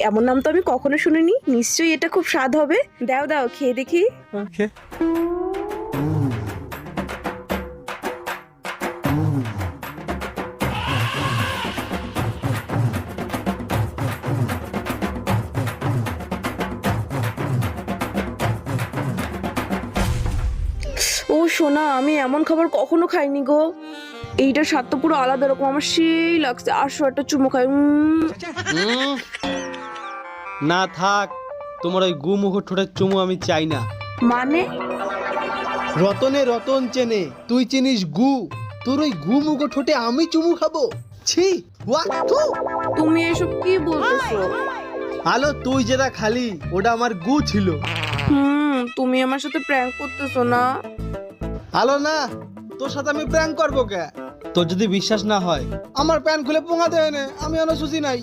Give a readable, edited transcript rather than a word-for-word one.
এমন নাম তো আমি কখনো শুনিনি, নিশ্চয়ই এটা খুব স্বাদ হবে। দাও দাও খেয়ে দেখি। ওকে। ও সোনা, আমি এমন খাবার কখনো খাইনি গো। এইটার স্বাদ তো পুরো আলাদা রকম, আমার সেই লাগছে। আসো একটা চুমু খাই। না থাক, তোমার ওই গু মুখ ঠোঁটের চুমু আমি চাই না। মানে? রতনে রতন চেনে, তুই চিনিস গু, তোর ওই গু মুখ ঠোঁটে আমি চুমু খাবো? ছি, ওয়া থু। তুমি এসব কি বলতেছো? আলো তুই যেটা খালি ওটা আমার গু ছিল। তুমি আমার সাথে প্র্যাঙ্ক করতেছো না? আলো না, তোর সাথে আমি প্র্যাঙ্ক করবো কে? তোর যদি বিশ্বাস না হয় আমার প্যান্ট খুলে পোঙা দেয় না, আমি অনুসূচি নাই।